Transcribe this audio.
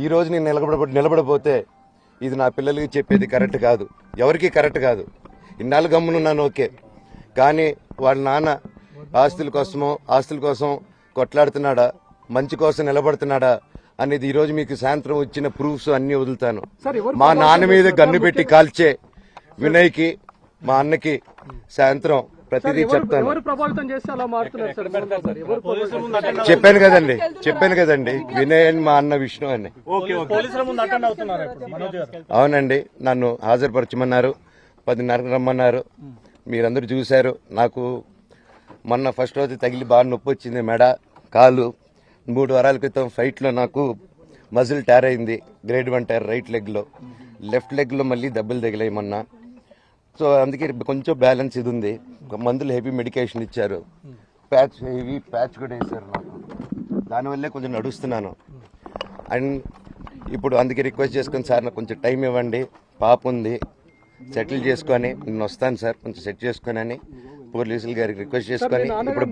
ఈ రోజు నేను నిలబడపోతే ఇది నా పిల్లలకి చెప్పేది కరెక్ట్ కాదు, ఎవరికి కరెక్ట్ కాదు. ఇన్నాళ్ళు గమ్మునున్నాను ఓకే, కానీ వాళ్ళ నాన్న ఆస్తుల కోసం కొట్లాడుతున్నాడా, మంచి కోసం నిలబడుతున్నాడా అనేది ఈ రోజు మీకు సాయంత్రం వచ్చిన ప్రూఫ్స్ అన్ని వదులుతాను. మా నాన్న మీద గన్ను పెట్టి కాల్చే వినయ్కి, మా అన్నకి సాయంత్రం ప్రతిదీ చెప్తాను. చెప్పాను కదండి వినయ్ అని మా అన్న విష్ణు అని. అవునండి, నన్ను హాజరుపరచమన్నారు, 10:30 రమ్మన్నారు. మీరందరూ చూశారు. నాకు మొన్న ఫస్ట్ రోజు తగిలి బాగా నొప్పి వచ్చింది, మెడ కాలు. 3 వారాల క్రితం ఫైట్లో నాకు మజిల్ టైర్ అయింది, గ్రేడ్ 1 టైర్ రైట్ లెగ్లో. లెఫ్ట్ లెగ్లో మళ్ళీ దెబ్బలు తగిలాయి మొన్న. సో అందుకే కొంచెం బ్యాలెన్స్ ఇది ఉంది. మందులు హెవీ మెడికేషన్ ఇచ్చారు, హెవీ ప్యాచ్ కూడా వేశారు నాకు. దానివల్లే కొంచెం నడుస్తున్నాను. అండ్ ఇప్పుడు అందుకే రిక్వెస్ట్ చేసుకుని, సార్ నాకు కొంచెం టైం ఇవ్వండి, పాప ఉంది, సెటిల్ చేసుకొని నేను వస్తాను సార్, కొంచెం సెట్ చేసుకొని అని పోలీసులు గారికి రిక్వెస్ట్ చేసుకొని ఇప్పుడు